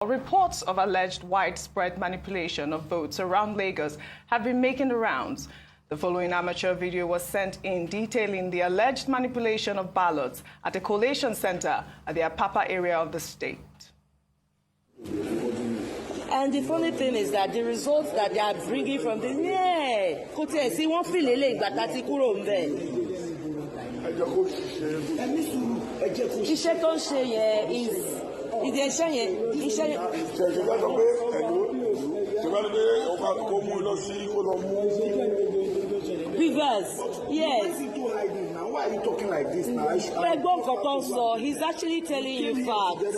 Reports of alleged widespread manipulation of votes around Lagos have been making the rounds. The following amateur video was sent in detailing the alleged manipulation of ballots at a collation center at the Apapa area of the state. And the funny thing is that the results that they are bringing from the see one feel iṣẹ́ tó ń ṣe yẹn ìdí iṣẹ́ yẹn iṣẹ́ yẹn. Rivers, yes. Why are you talking like this now? He's actually telling you facts.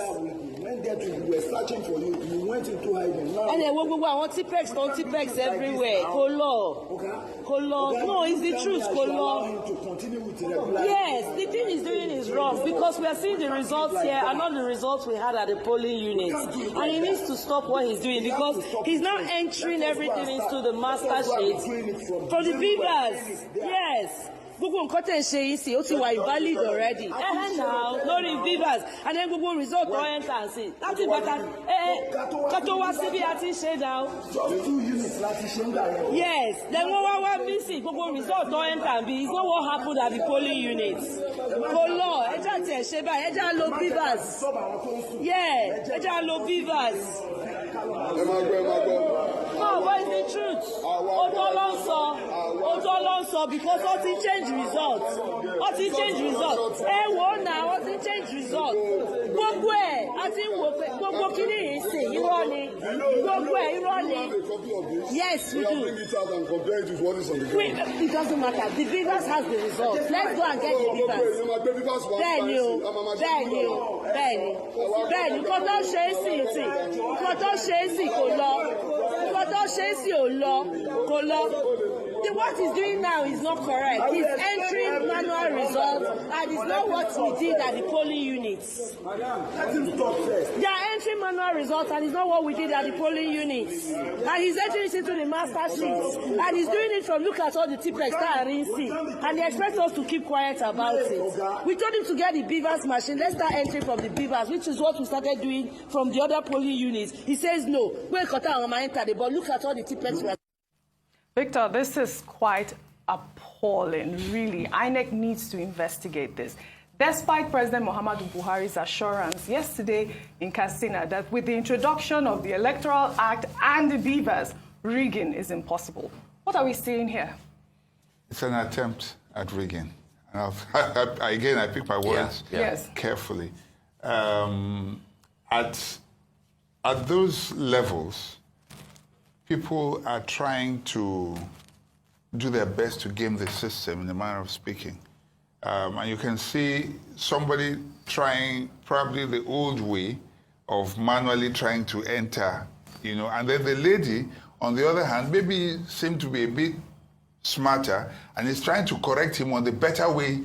We were searching for you. You went into hiding. And then we want Tipex everywhere. Color. No, it's the truth. Color. Yes, the thing he's doing is wrong because we are seeing the results here and not the results we had at the polling unit. And he needs to stop what he's doing because he's now entering everything into the master sheet for the beavers. Yes. Gbogbo nǹkan tẹ̀ ń ṣe yìí sí ó ti wà invalid already. Now lórí beavers and then gbogbo result tó enter sí láti bàtà kátó wá síbi àti ṣe now. Just 2 units láti ṣe ń gbà yẹn. Yes, then wá missing gbogbo result tó enter bí it's not what happened at the polling units. Kò lọ ẹja tiẹ̀ ṣe báyìí ẹja lo beavers. Yeah, ẹja lo beavers. No, but it's the truth. Òótọ́ ló ń sọ because ó ti change results. Wò náà ó ti change results. Gbogbo ẹ̀ a ti ń wò pé gbogbo kíní yìí sì irọ́ ni. Gbogbo ẹ̀ irọ́ ni. Yes, we do. It doesn't matter. The beavers has the results. Let's go and get the beavers. Bẹ́ẹ̀ni, nǹkan tó ṣe é sì kò lọ. What he's doing now is not correct. He's entering manual results and it's not what he did at the polling units. They are entering manual results and it's not what we did at the polling units. And he's entering it into the master sheets. And he's doing it from look at all the Tipex that are in see. And they expect us to keep quiet about it. We told him to get the beavers machine. Let's start entering from the beavers, which is what we started doing from the other polling units. He says no. But look at all the Tipex. Victor, this is quite appalling, really. INEC needs to investigate this. Despite President Muhammadu Buhari's assurance yesterday in Katsina that with the introduction of the Electoral Act and the beavers, rigging is impossible. What are we seeing here? It's an attempt at rigging. Again, I pick my words carefully. At those levels, people are trying to do their best to game the system in a manner of speaking. And you can see somebody trying probably the old way of manually trying to enter, and then the lady, on the other hand, maybe seemed to be a bit smarter and is trying to correct him on the better way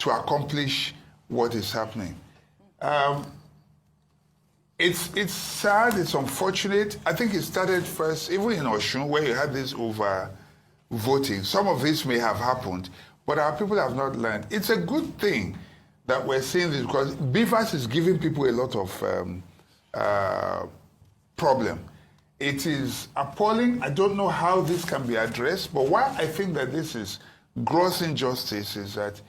to accomplish what is happening. It's sad, it's unfortunate. I think it started first, even in Osun, where you had this over voting. Some of this may have happened, but our people have not learned. It's a good thing that we're seeing this because beavers is giving people a lot of problem. It is appalling. I don't know how this can be addressed, but why I think that this is gross injustice is that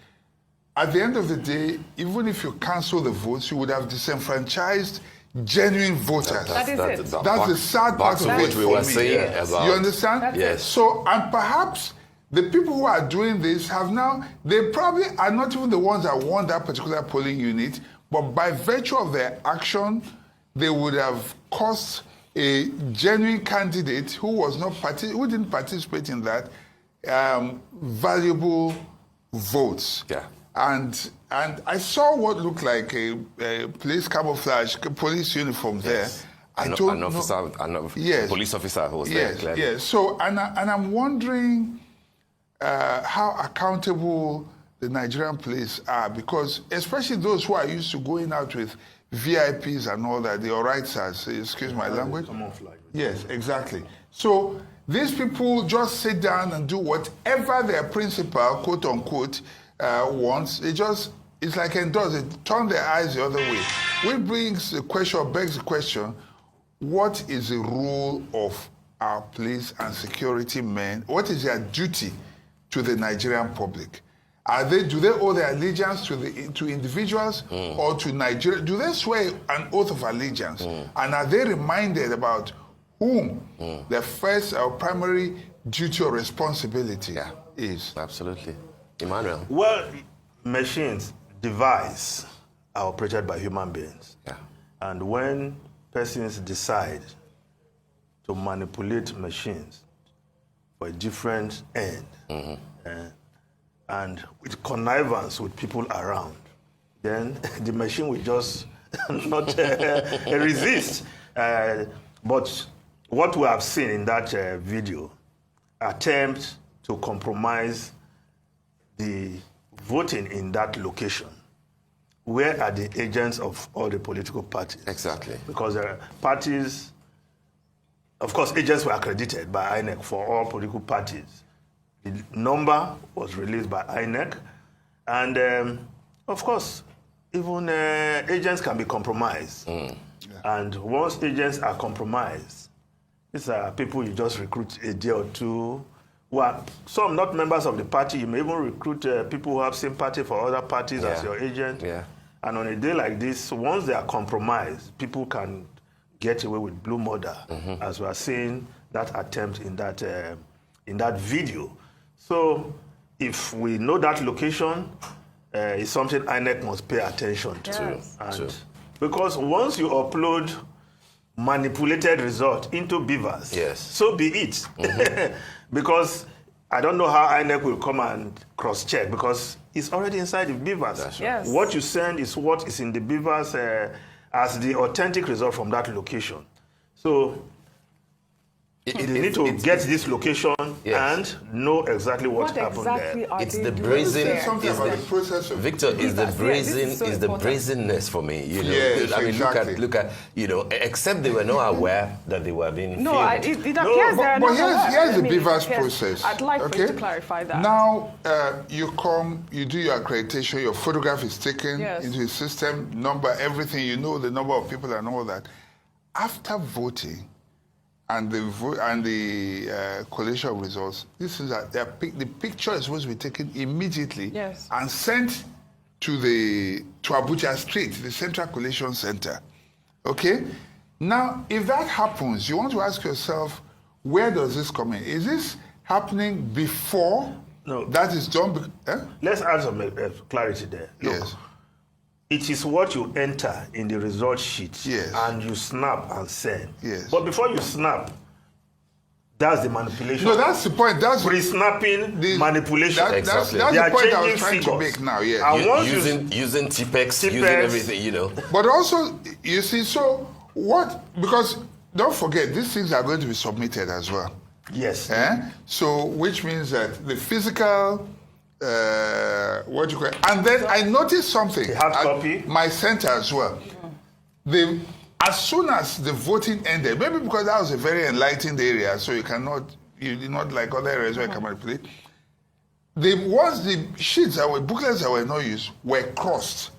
at the end of the day, even if you cancel the votes, you would have disenfranchised genuine voters. That's the sad part of it we were saying about. You understand? Yes. So, and perhaps the people who are doing this have now, they probably are not even the ones that won that particular polling unit, but by virtue of their action, they would have cost a genuine candidate who was not who didn't participate in that valuable votes. Yeah. And I saw what looked like a police camouflage, police uniform there. An police officer who was there. Clearly. Yes. So, and I'm wondering how accountable the Nigerian police are, because especially those who are used to going out with VIPs and all that, the Oraitsas, excuse my language. Yes, exactly. So these people just sit down and do whatever their principal, quote unquote, wants. It's like endorse. They turn their eyes the other way. Which begs the question, what is the role of our police and security men? What is their duty to the Nigerian public? Do they owe their allegiance to individuals or to Nigeria? Do they swear an oath of allegiance? And are they reminded about whom their first or primary duty or responsibility is? Absolutely. Emmanuel? Well, machines, devices are operated by human beings. Yeah. And when persons decide to manipulate machines for a different end, and with connivance with people around, then the machine will just not resist. But what we have seen in that video, attempt to compromise the voting in that location. Where are the agents of all the political parties? Exactly. Because there are parties, of course, agents were accredited by INEC for all political parties. The number was released by INEC. And, of course, even agents can be compromised. And once agents are compromised, these are people you just recruit a day or two. Well, some not members of the party. You may even recruit people who have sympathy for other parties as your agent. Yeah. And on a day like this, once they are compromised, people can get away with blue murder, as we are seeing that attempt in that video. So if we know that location, it's something INEC must pay attention to. Yes. And because once you upload manipulated result into Beavers, so be it. Because I don't know how INEC will come and cross-check, because it's already inside the Beavers. That's right. Yes. What you send is what is in the Beavers as the authentic result from that location. So they need to get this location and know exactly what happened there. It's the brazen. Something about the process of Victor, is the brazen, is so is the important. brazenness for me. You know, Yes, I mean, exactly. look at, you know, except they were not aware that they were being No, filmed. it appears they're But not aware. here's the I mean, Beavers yes, process. I'd like for you to clarify that. Now, you come, you do your accreditation, your photograph is taken Yes. into the system, number, everything, you know the number of people and all that. After voting, and the collation of results, this is the picture is supposed to be taken immediately and sent to Abuja Street, the Central Collation Center. Okay? Now, if that happens, you want to ask yourself, where does this come in? Is this happening before that is done? Let's add some clarity there. Look, yes. It is what you enter in the result sheet and you snap and send. Yes. But before you snap, that's the manipulation. No, that's the point. That's pre-snapping manipulation. That's they the are point I was changing trying to figures. make now. Yeah. Using Tipex, using everything, you know. But also, you see, so what? Because don't forget, these things are going to be submitted as well. Yes. So, which means that the physical. What do you call it? And then I noticed something at my center as well. As soon as the voting ended, maybe because that was a very enlightened area, so you did not like other areas where you can manipulate. Once the sheets booklets that were not used were crossed.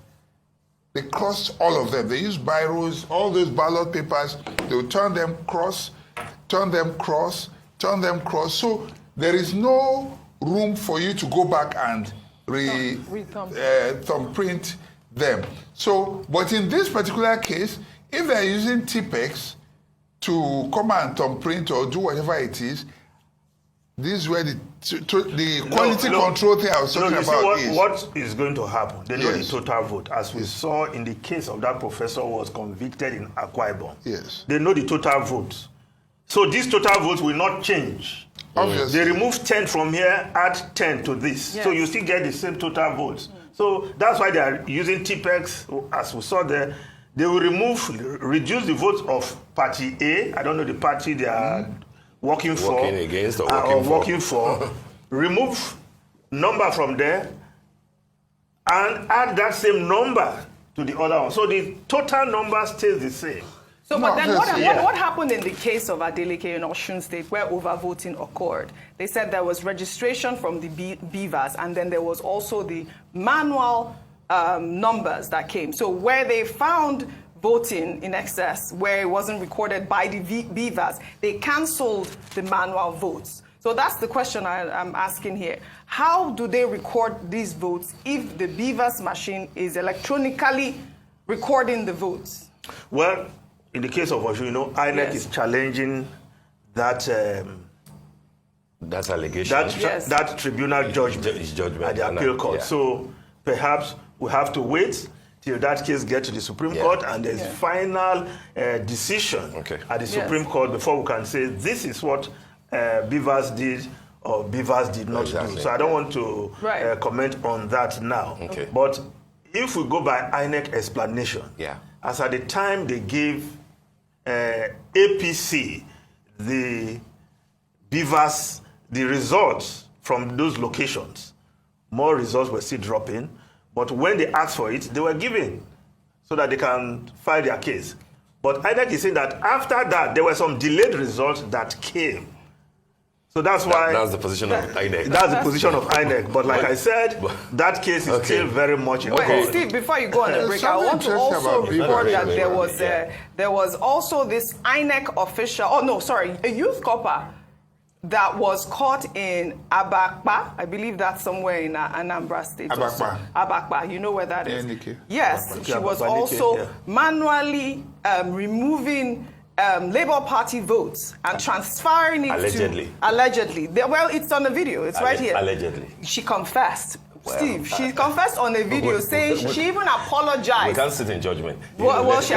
They crossed all of them. They used biros, all those ballot papers. They would turn them cross, turn them cross, turn them cross. So there is no room for you to go back and thumbprint them. So, but in this particular case, if they're using Tipex to come and thumbprint or do whatever it is, this is where the quality control thing I was talking about is. What is going to happen? They know the total vote, as we saw in the case of that professor who was convicted in Akwa Ibom. Yes. They know the total votes. So these total votes will not change. Obviously. They remove 10 from here, add 10 to this. Yes. So you still get the same total votes. So that's why they are using TPEX, as we saw there. They will reduce the votes of Party A. I don't know the party they are working for. Working against or working for. Remove number from there and add that same number to the other one. So the total number stays the same. So, but then what happened in the case of Adeleke in Osun State where overvoting occurred? They said there was registration from the Beavers and then there was also the manual numbers that came. So where they found voting in excess where it wasn't recorded by the beavers. They cancelled the manual votes. So that's the question I'm asking here. How do they record these votes if the beavers machine is electronically recording the votes? Well, in the case of Osun, INEC Yes. is challenging that That's allegation. that tribunal judgment at the appeal court. Yeah. So perhaps we have to wait till that case gets to the Supreme Court and there's final decision at the Supreme Court before we can say this is what Beavers did or Beavers did not do. So I don't want to comment on that now. Okay. But if we go by INEC explanation, as at the time they gave APC the Beavers the results from those locations, more results were still dropping. But when they asked for it, they were given so that they can file their case. But INEC is saying that after that, there were some delayed results that came. So that's why... That's the position of INEC. That's the position of INEC. But like I said, that case is still very much in court. Steve, before you go on the break, I want to also report that there was also this INEC official, a youth copper that was caught in Abakpa. I believe that's somewhere in Anambra State. Abakpa. You know where that is? Yes. She was also manually removing Labour Party votes and transferring it allegedly. Well, it's on the video. It's right here. Allegedly. She confessed. Steve, she confessed on a video saying she even apologized. We can't sit in judgment. Well, okay,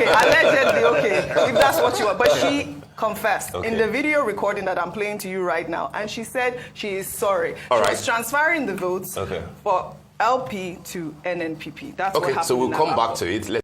allegedly, okay, if that's what you want. But she confessed in the video recording that I'm playing to you right now, and she said she is sorry. She was transferring the votes for LP to NNPP. That's what happened. So we'll come back to it.